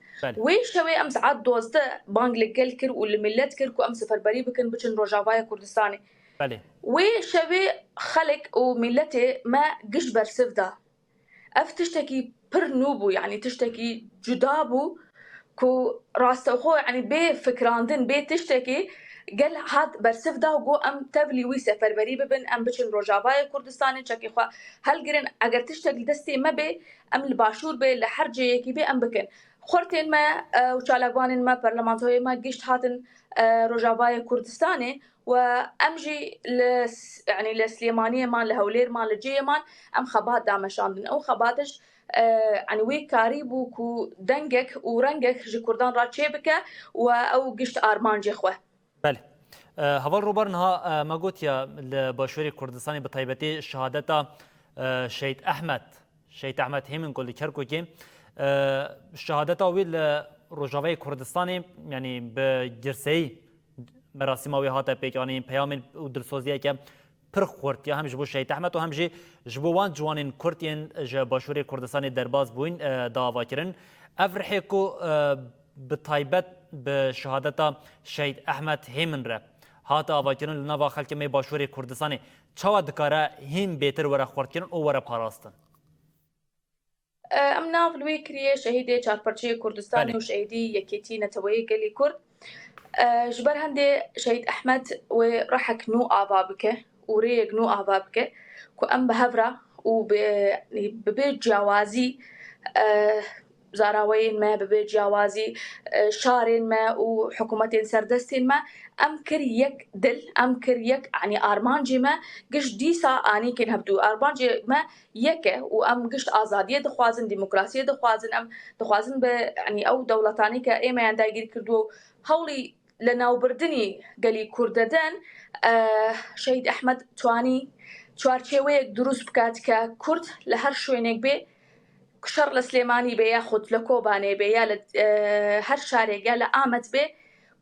وی شوی ام ساعت 12 بانگلگل کر و الملت کر کو ام سفربری بکن بچن روجاوای کردستانی وی شوی خلق و ملت ما قش برسف دا اف تشتكي پر نوبو يعني تشتكي جدابو كو راستو يعني بي فكراندن بي تشتكي قال هاد برسف دا وقو ام تبلي وي سفربري ببن ام بچن روجاوای كردستاني چكي خو هل گرن اگر تشتكي دستي ما بي ام الباشور بي لحرجه يكي بي ام بكن خورتين ما وچالگوانين ما برلمانتوي ما گشت هاتن روجاوای كردستاني وامجي يعني لسليمانيه مان لهولير مان لجيه مان ام خبات دامشاندن او خباتش يعني وي كاريبو كو دنگك ورنگك جي كردان را چيبكه او گشت ارمان جخوه بله هەواڵ ڕووبەر نها ما گوتیە لە باشووری کوردستانی بە تایبەتی شهادەتە شەید ئەحمەد هێمن گۆلی کەرکووکی شهادەتە وی لە ڕۆژاوای کوردستانی ینی بە گرسەی مەراسیماوی هاتە پێکانی پەیامێن و دڵسۆزیەکە پر خورتیا هەم ji bo شەید ئەحمەد و هەمژی ji bo wan ciwanên Kurd yên ji Başûrê Kurdistanê derbas bûn davakirin ev rihê ku bi taybet bi şehadeta Şehîd Ehmed Hêmin re هات آواکرین لنوا خلک می باشوری کردستان چوا دکاره هیم بهتر وره خورد او وره پاراستن ام ناف الويكري شهيدي چارپرچي كردستاني وشهيدي يكيتي نتوي قلي كرد جبر هندي شهيد أحمد ورحك نو آبابك وريق نو آبابك كو أم بهفرة وببيت جوازي زاراوين ما ببيت جوازي شارين ما وحكومتين سردستين ما أمكر يك دل أمكر يك يعني أرمانجي ما قش ديسا آني كن هبدو أرمانجي ما يك وأم قش آزادية دخوازن ديمقراطية دخوازن أم دخوازن يعني أو دولتاني كإيما يعني دايقير كردو هولي لناو بردني قالي كرددان شهيد أحمد تواني چوارچێوەیەک دروست بکات کە کورد لە هەر شوێنێک بێ شەڕ لە سلێمانی بێ یاخود لە کۆبانێ بێ یا لە هەر شارێک یا لە ئامەد بێ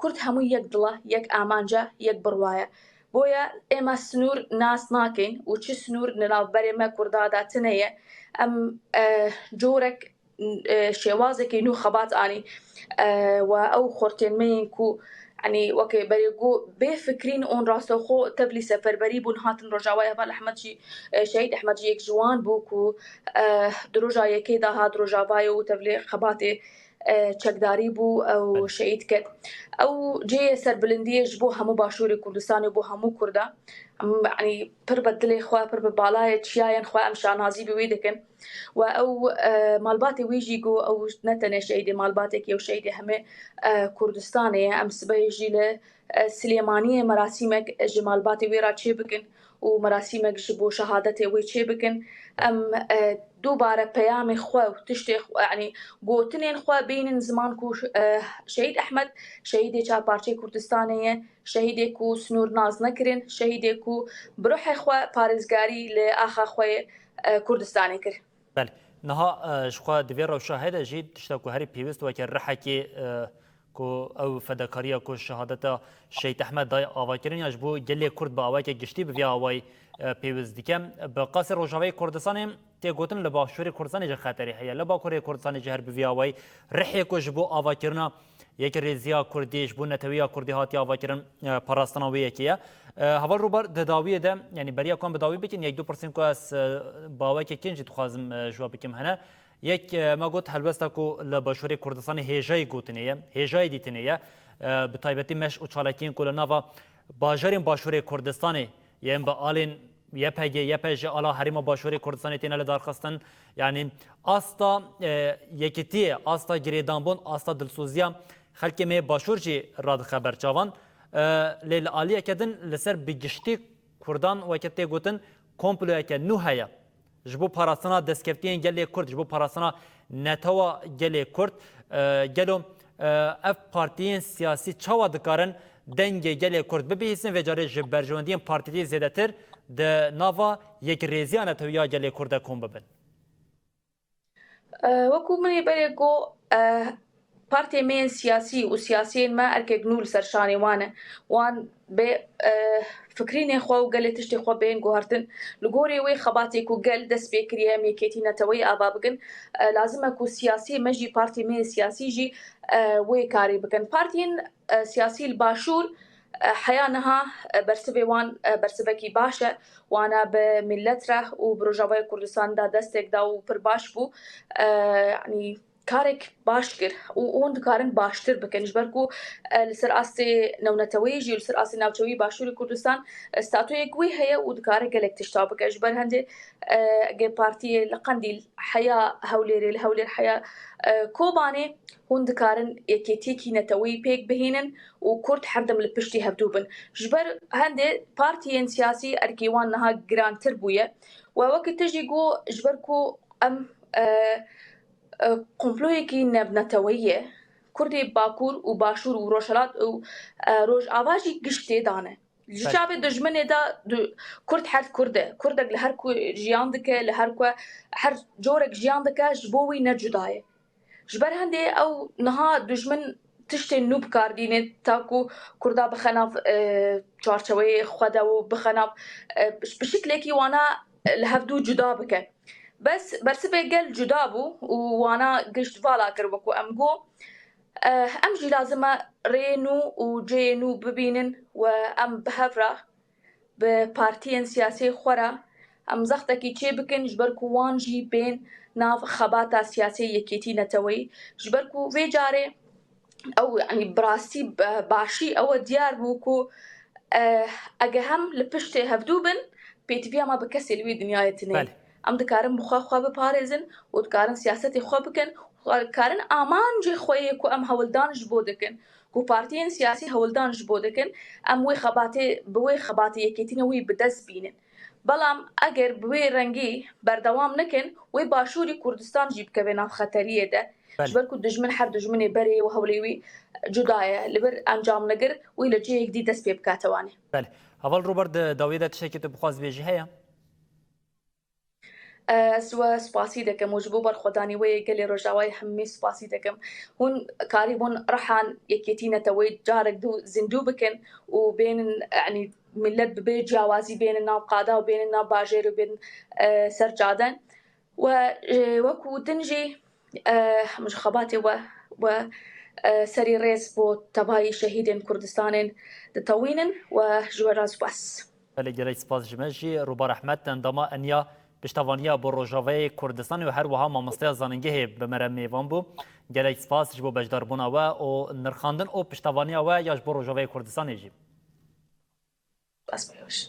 کورد هەموو یەک دڵە یەک ئامانجە یەک بڕوایە بۆیە ئێمە سنوور ناس ناکەین و چ سنوور ناوبەرێمە کوردادا تنەیە ئەم جۆرێک شێوازێکی نو خەبات ئانی و ئەو خۆرتێنمەیەن و يعني وكي بريقو بفكرين اون راسو خو تبلي سفربري بون هاتن رجاوي هبال احمدجي شهيد احمدجي يك جوان بوكو دروجا يكي دا هاد رجاوي وتبلي خباتي چەکداری بوو ئەو شەهید کرد ئەو جێ سەربلندیەش بۆ هەموو باشووری کوردستان و بۆ هەموو کووردا ینی پڕ بە دڵێ خوا پڕ بە باڵایە چیایەن خوا ئەم شانازی بوێ دەکەن و ئەو ماڵباتی ویژی گۆ ئەو نەتەنێ شەهیدی ماڵباتێکی ئەو شەهیدی هەمێ کوردستانەیە ئەم سبەیژی لە سلێمانیە مەراسیمێک ji ماڵباتی وێ را چێ بکن و مەراسیمێک ji بۆ شەهادەتێ وێ چێ بکن ئەم دووبارە پەیامی خوا و تشتێ ینی گوتنێن خوا بینن زمان و شهید ئەحمەد شەهیدێ چاپارچەی کوردستانەیە شەهیدێک و سنوور ناز نەکردن شەهیدێک و بڕۆحی خوا پارێزگاری لە ئاخا خوێ کوردستانی کرد. بله نها شخوا دوی روشا هیده جید تشتا که هری پیوست و که رحکی که او فداکاریا که شهادت شهید احمد دای آوای کردن یاش بو گلی کرد با آوای که گشتی بوی آوای پیوست دیکم به قصر روشاوی کردستان تی گوتن لباشوری کردستان جه خطری هیا لباکوری کردستان جه هر بوی آوای رحی که جبو آوای کردن یک ریزیا کردیش بو نتویا کردی هاتی آوای کردن پاراستانوی یکیه هوال رو بر داویه ده یعنی برای کام بداوی بکن 1-2% که از باوی که کنجی تو خازم جواب بکم هنه یک ما گفت هلبسته که لباشوری کردستان هجای گوتنیه هجای دیتنیه به تایبتی مش اچالکین کل نوا باجرین باشوری کردستانی یعنی با آلین یپج آلا حریم باشوری کردستانی تینه لدار خستن یعنی آستا یکیتیه آستا گریدانبون آستا دلسوزیا خلک می باشور جی راد خبر چاوان لیل عالیه کدن لسر بگشتی کردان وقتی گوتن کمپلوی که نو هیا جبو پاراستنا دستکفتین گلی کرد جبو پاراستنا نتوا گلی کرد گلو اف پارتیین سیاسی چوا دکارن دنگ گلی کرد ببیسن و جاری جبرجوندین پارتی زیاده تر ده نوا یک ریزی نتویا گلی کرد کم ببن. وەکو منی بەرێگۆ پارتێمەیەن سیاسی و سیاسیین ما ئەرکێک نور سەرشانی وانە وان بێ فکرینێ خوا و گەلێ تشتی خوا بێن گوهرتن لە گۆرێ وێ خەباتێک و گەل دەست پێکریە مێکێتی نەتەوەی ئاوا بگن لازمە و سیاسی مەژی پارتێمەیە سیاسیژی وێ کاری بکەن پارتین سیاسی باشوور حیانها برسبه وان برسبکی باشه وانا به ملت ره و بروجاوی کردستان دا دستک دا و پر باش بو یعنی کارک باش کر و اون کارن باشتر بکنش برکو لسر آسی نونتویجی لسر آسی ناوچوی باشوری کردستان استاتوی گوی هیا و دکاره گلک تشتا بکش بر هنده گه پارتی لقندی حیا هولیر حیا کوبانه هون دکارن یکیتیکی نتوی پیک بهینن و کرد حردم لپشتی هفدوبن جبر هنده پارتیین سیاسی ارکیوان نها گرانتر بویه و وقت تجی گو جبر کو ام قمپلویکی نبنتویه کردی باکور و باشور و روشلات و روش آواجی گشتی دانه جشابه دجمنه دا کرد حد کرده کردک لهر کو جیان دکه لهر کو هر جورک جیان دکه جبوی نجدایه جبر هنده او نها دجمن تشتي نوب كاردينه تاكو كردا بخناف چارچوي خدا و بخناف بشكلكي وانا لهفدو جدا بك بس برسبه قال جدا بو وانا قشت فالا كربكو امغو ام جي لازمه رينو وجينو ببينن وام بهفره ببارتيين سياسي خورا ام زختكي چي بكن جبركو وانجي بين ناف خباتا سياسي يكيتي نتوي جبركو في جاري او يعني براسي باشي او ديار بوكو اگهم لپشت هفدوبن بيتفيا ما بكسي لوي دنياي تنين ام دكارن بخوا خوا بپاريزن و دكارن سياستي خوا بكن كارن امان جي خوي كو ام هولدان جبودكن كو بارتيين سياسي هولدان جبودكن ام وي خباتي بوي خباتي يكيتين وي بدز بينن بلام اگر بوي رنگي بردوام نكن وي باشوري كردستان جيب كبنا خطريه ده جبركو دجمن حر دجمني بري وهوليوي جدايه لبر انجام نگر ويلا جي جديد دس بيب كاتواني بله اول روبرت داويدا تشكي تبخواز بيجي هيا سوا سپاسی دکم وجبو بر خدانی وی گلی رجاوی همی سپاسی دکم هون کاریبون رحان یکیتینا توی جارك دو زندو بكن وبين يعني ملت ببيت جوازي بين الناب قاده وبين الناب باجر وبين سرجادن وكو دنجي مش خباتي و سري ريس بو تباي شهيدين كردستان دتوينن وجوراز بس بله گلی سپاس جمجي روبر احمد تندما انيا پشتوانیا بر روجاوی کردستان و هر وها مامسته زاننگه بمرم میوان بو گلی سپاس جبو بجدار بونا و نرخاندن او پشتوانیا و یاش بر روجاوی کردستان جی بس بيوش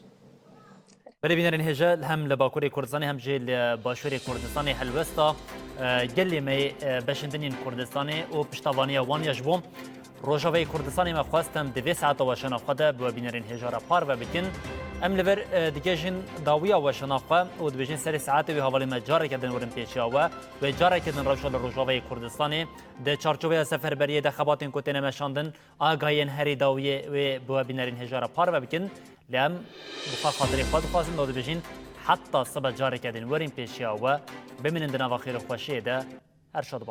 بله بینرین هجا هم لباکوری کردستانی هم جی لباشوری کردستانی حلوستا گلی می بشندنین کردستانی او پشتوانیا وان یاش بو روجاوی کردستانی ما خواستم 2 ساعت و شناخته بو بینرین هجا را پار و بکن ام لبر دیگهجن داویا و شناخته و دویجن سر ساعت و حوالی مجاره کردن ورن پیشیا و جاره کردن روشال روجاوی کردستانی ده چارچوبه سفربریه ده خباتین کتن مشاندن آگاین هری داویه و بو بینرین هجا را پار و بکن لام بخا خاطری خود خواستن دو دویجن حتی صبح جاره کردن ورن پیشیا و بمینن دنا و خیر خوشی ده ارشاد